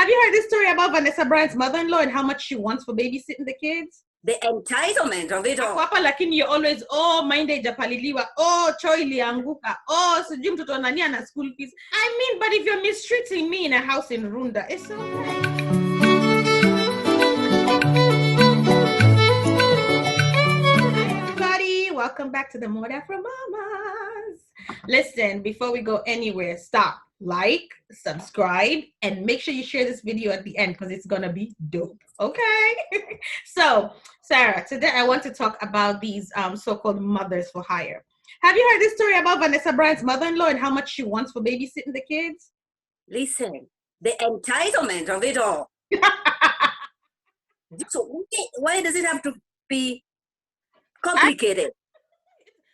Have you heard this story about Vanessa Bryant's mother-in-law and how much she wants for babysitting the kids? The entitlement of it all. Papa, lakini you're always, oh, mind japaliliwa, oh, choi lianguka, oh, sijui mtoto nani ana school fees. I mean, but if you're mistreating me in a house in Runda, it's okay. Welcome back to the More Afro Mamaz. Listen, before we go anywhere, stop, like, subscribe, and make sure you share this video at the end because it's gonna be dope. Okay. So, Sarah, today I want to talk about these so-called mothers for hire. Have you heard this story about Vanessa Bryant's mother-in-law and how much she wants for babysitting the kids? Listen, the entitlement of it all. So why does it have to be complicated?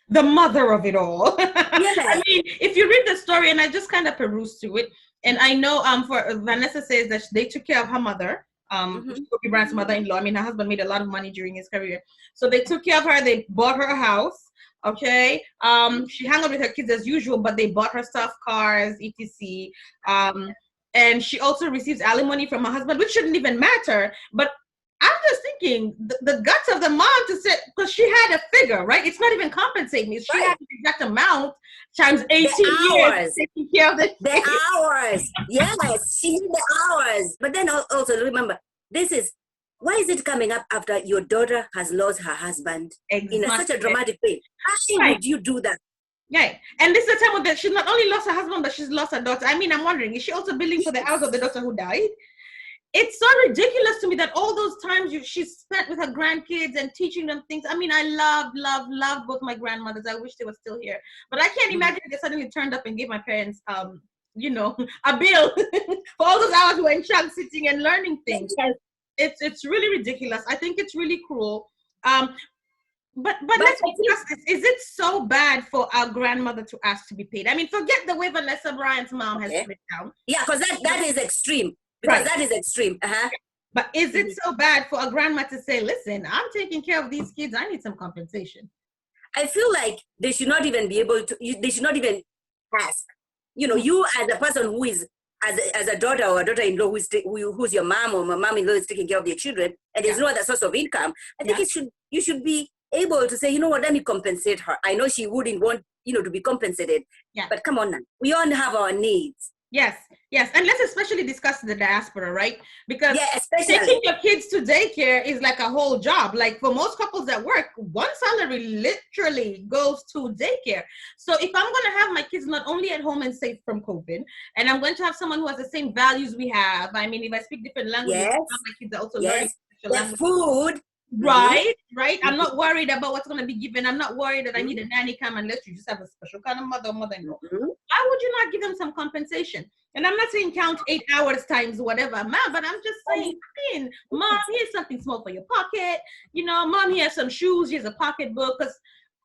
The mother of it all. Yes. I mean, if you read the story, and I just kind of perused through it, and I know for Vanessa says that they took care of her mother, Kobe Bryant's mother-in-law. I mean, her husband made a lot of money during his career, so they took care of her. They bought her a house. Okay, she hung out with her kids as usual, but they bought her stuff, cars, etc. And she also receives alimony from her husband, which shouldn't even matter, but I'm just thinking the guts of the mom to say, because she had a figure, right? It's not even compensating me. She had the exact amount times 18 years taking care of the hours. Yes, she did the hours. But then also remember, why is it coming up after your daughter has lost her husband in such a dramatic way? How would you do that? Yeah, and this is the time that she's not only lost her husband, but she's lost her daughter. I mean, I'm wondering, is she also billing for the house of the daughter who died? It's so ridiculous to me that all those times she spent with her grandkids and teaching them things. I mean, I love both my grandmothers. I wish they were still here. But I can't imagine if they suddenly turned up and gave my parents, a bill for all those hours we were in Shag sitting and learning things. It's really ridiculous. I think it's really cruel. But let's discuss this. Is it so bad for our grandmother to ask to be paid? I mean, forget the way Vanessa Bryant's mom has put it down. Yeah, because that is extreme. Because that is extreme. But is it so bad for a grandma to say, listen, I'm taking care of these kids, I need some compensation? I feel like they should not even be able to, they should not even ask. You as a person who is, as a daughter or a daughter-in-law who's your mom or my mom-in-law is taking care of their children, and there's no other source of income, I think you should be able to say, you know what, let me compensate her. I know she wouldn't want, to be compensated, but come on now. We all have our needs. Yes, and let's especially discuss the diaspora, right? Because especially taking your kids to daycare is like a whole job. Like for most couples that work, one salary literally goes to daycare. So if I'm going to have my kids not only at home and safe from COVID, and I'm going to have someone who has the same values we have. I mean, if I speak different languages, my kids are also learning language. Food. Right. I'm not worried about what's going to be given. I'm not worried that I need a nanny come unless you just have a special kind of mother-in-law. Why would you not give them some compensation? And I'm not saying count 8 hours times whatever amount, but I'm just saying, mom, here's something small for your pocket. Mom, here's some shoes, here's a pocketbook. Because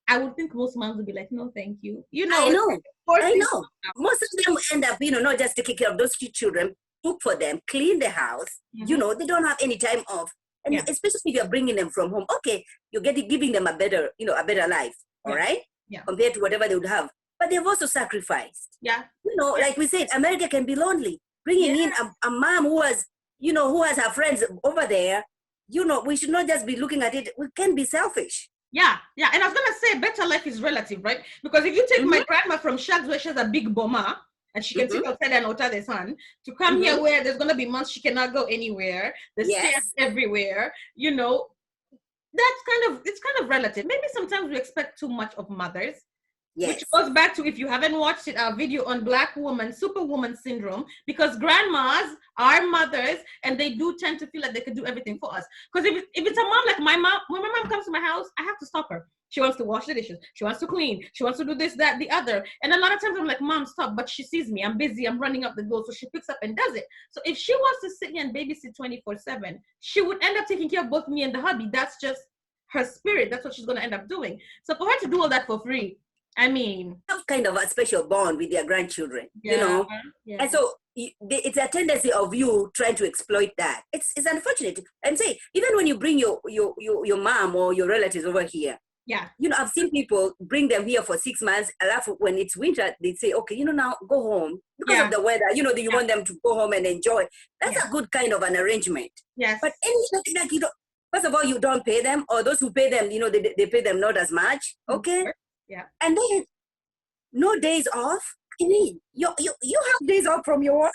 I would think most moms would be like, no, thank you. I know. Most of them end up, not just taking care of those children, cook for them, clean the house. They don't have any time off. And especially if you're bringing them from home, you're giving them a better life, all right? Yeah. Compared to whatever they would have. But they've also sacrificed. Yeah. Like we said, America can be lonely. Bringing in a mom who has her friends over there, we should not just be looking at it. We can be selfish. Yeah. And I was going to say better life is relative, right? Because if you take my grandma from Shags where she has a big boma, and she can sit outside and water the sun, to come here where there's going to be months she cannot go anywhere, there's stairs everywhere, it's kind of relative. Maybe sometimes we expect too much of mothers, which goes back to, if you haven't watched it, our video on Black woman, superwoman syndrome, because grandmas are mothers and they do tend to feel like they can do everything for us. Because if it's a mom like my mom, when my mom comes to my house, I have to stop her. She wants to wash the dishes. She wants to clean. She wants to do this, that, the other. And a lot of times I'm like, Mom, stop. But she sees me. I'm busy. I'm running up the door. So she picks up and does it. So if she wants to sit here and babysit 24/7, she would end up taking care of both me and the hubby. That's just her spirit. That's what she's going to end up doing. So for her to do all that for free, I mean, have kind of a special bond with their grandchildren, and so it's a tendency of you trying to exploit that. It's unfortunate. I'm saying, even when you bring your mom or your relatives over here, Yeah. I've seen people bring them here for 6 months. When it's winter, they say, okay, now go home because of the weather. You want them to go home and enjoy. That's a good kind of an arrangement. Yes. But anything like, first of all, you don't pay them, or those who pay them, they pay them not as much. Okay. Yeah. And then no days off. I mean, you have days off from your work.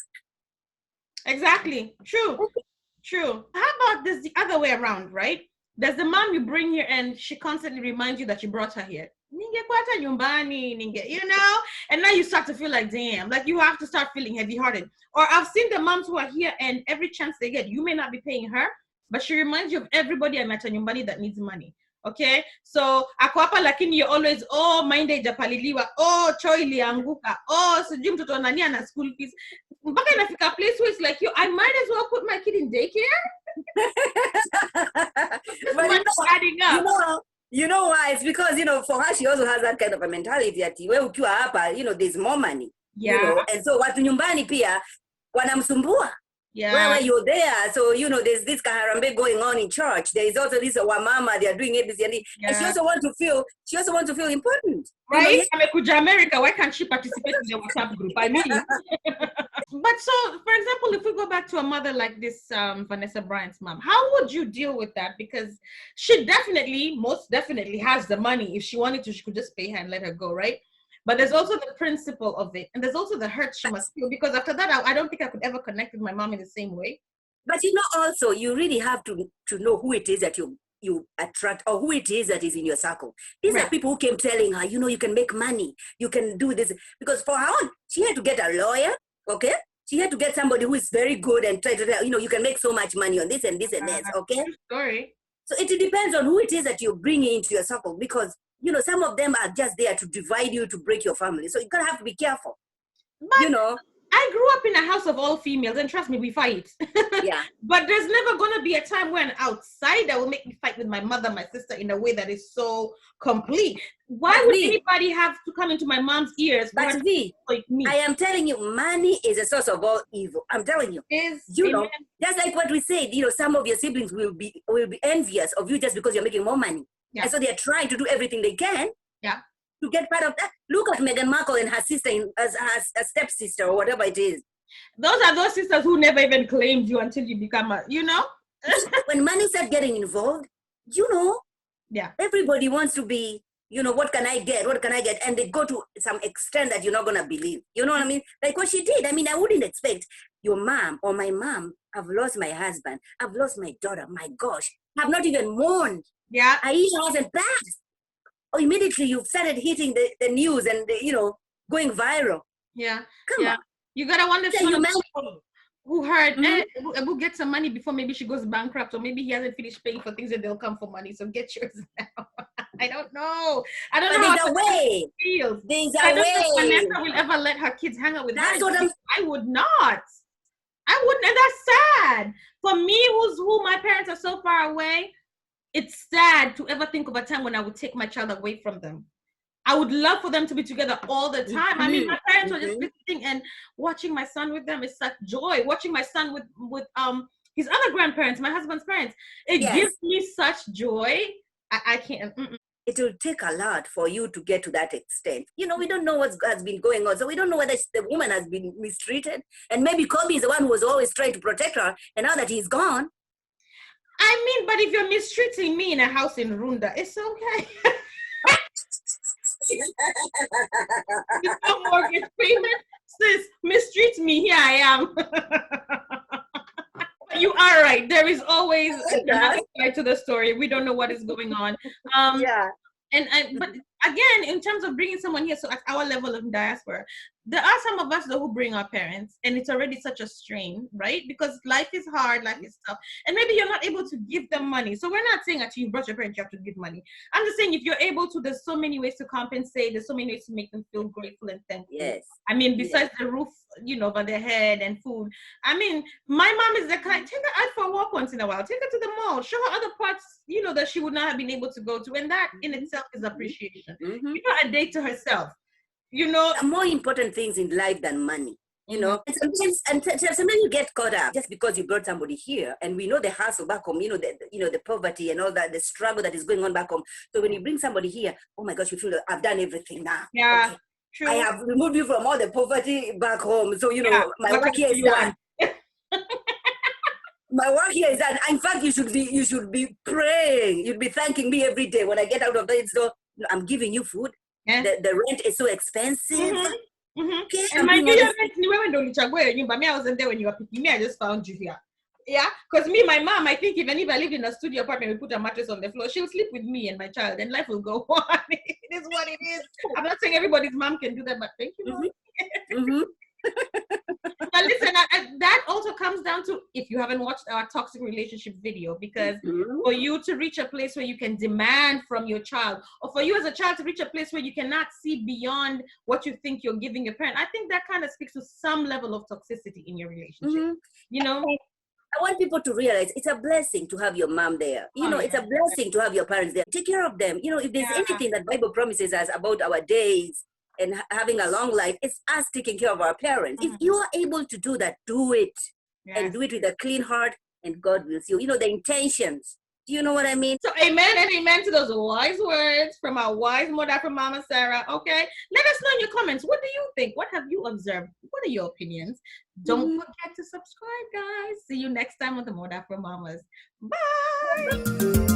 Exactly. True. Okay. True. How about this the other way around, right? There's the mom you bring here and she constantly reminds you that you brought her here. And now you start to feel like, damn, like you have to start feeling heavy-hearted. Or I've seen the moms who are here and every chance they get, you may not be paying her, but she reminds you of everybody I met on nyumbani that needs money. Okay, so akwapa lakini you're always, oh, mind japaliliwa, oh, choi lianguka, oh, sijui mtoto nani ana school fees. Mpaka inafika place where it's like, I might as well put my kid in daycare. But adding up. You know why? It's because, for her, she also has that kind of a mentality that ukiwa hapa, there's more money. Yeah. And so watu nyumbani pia wanamsumbua. Yeah. Where you're there, so there's this kaharambe going on in church. There is also this wamama, they are doing ABC, and she also want to feel important. Right? Amekuja America, why can't she participate in the WhatsApp group? I mean, but so, for example, if we go back to a mother like this, Vanessa Bryant's mom, how would you deal with that? Because she most definitely has the money. If she wanted to, she could just pay her and let her go, right? But there's also the principle of it. And there's also the hurt she must feel. Because after that, I don't think I could ever connect with my mom in the same way. But also, you really have to know who it is that you attract, or who it is that is in your circle. These are people who came telling her, you can make money. You can do this. Because for her own, she had to get a lawyer, okay? She had to get somebody who is very good and try to tell, you can make so much money on this and this and this, okay? Sorry. So it depends on who it is that you're bringing into your circle, because some of them are just there to divide you, to break your family. So you gotta have to be careful. But I grew up in a house of all females, and trust me, we fight. Yeah. But there's never gonna be a time where an outsider will make me fight with my mother, my sister, in a way that is so complete. Why would anybody have to come into my mom's ears? But I am telling you, money is a source of all evil. I'm telling you. Just like what we said, some of your siblings will be envious of you just because you're making more money. Yeah. And so they're trying to do everything they can to get part of that. Look at Meghan Markle and her sister, as her stepsister or whatever it is. Those are those sisters who never even claimed you until you become When money starts getting involved, everybody wants to be, what can I get? What can I get? And they go to some extent that you're not going to believe. You know what I mean? Like what she did. I mean, I wouldn't expect your mom or my mom, I've lost my husband. I've lost my daughter. My gosh. I've not even mourned. Yeah. Aisha hasn't passed. Or immediately you've started hitting the news and, going viral. Yeah. Come on. You got to wonder who heard, who get some money before maybe she goes bankrupt, or maybe he hasn't finished paying for things and they'll come for money. So get yours now. I don't know. I don't know how it feels. I don't know if Vanessa will ever let her kids hang out with her. I would not. I wouldn't, and that's sad. For me, who my parents are so far away, it's sad to ever think of a time when I would take my child away from them. I would love for them to be together all the time. Mm-hmm. I mean, my parents were just visiting, and watching my son with them is such joy. Watching my son with his other grandparents, my husband's parents, it gives me such joy. I can't. It will take a lot for you to get to that extent. We don't know what has been going on. So we don't know whether the woman has been mistreated. And maybe Kobe is the one who was always trying to protect her. And now that he's gone. I mean, but if you're mistreating me in a house in Runda, it's okay. No mortgage payment, sis, mistreat me. Here I am. You are right. There is always another side to the story. We don't know what is going on. But again, in terms of bringing someone here, so at our level of diaspora, there are some of us though who bring our parents, and it's already such a strain, right? Because life is hard, life is tough, and maybe you're not able to give them money. So we're not saying that you brought your parents, you have to give money. I'm just saying if you're able to, there's so many ways to compensate. There's so many ways to make them feel grateful and thankful. Yes. I mean, besides the roof, over their head and food. I mean, my mom is the kind, take her out for a walk once in a while. Take her to the mall. Show her other parts, that she would not have been able to go to. And that in itself is appreciation. Mm-hmm. Give her a day to herself. There are more important things in life than money. You know, and sometimes you get caught up just because you brought somebody here, and we know the hustle back home, the poverty and all that, the struggle that is going on back home. So when you bring somebody here, oh my gosh, you feel like I've done everything now. Yeah, okay. true. I have removed you from all the poverty back home. So my work here is done. My work here is done. In fact, you should be praying. You'd be thanking me every day when I get out of bed. So I'm giving you food. Yeah. The rent is so expensive. Mm-hmm. Mm-hmm. Okay, and my I wasn't there when you were picking me. I just found you here. Yeah, because my mom, I think even if I lived in a studio apartment, we put a mattress on the floor, she'll sleep with me and my child, and life will go on. It is what it is. I'm not saying everybody's mom can do that, but thank you, Mom. Mm-hmm. But listen, that also comes down to, if you haven't watched our toxic relationship video, because for you to reach a place where you can demand from your child, or for you as a child to reach a place where you cannot see beyond what you think you're giving your parent, I think that kind of speaks to some level of toxicity in your relationship. I want people to realize it's a blessing to have your mom there. It's a blessing to have your parents there. Take care of them. If there's anything that Bible promises us about our days and having a long life, it's us taking care of our parents. If you are able to do that, do it. And do it with a clean heart, and God will see you. The intentions. Do you know what I mean? So amen and amen to those wise words from our wise mother, Afro Mama Sarah. Okay, let us know in your comments. What do you think? What have you observed? What are your opinions? Don't forget to subscribe, guys. See you next time on the Mother Afro Mamas. Bye.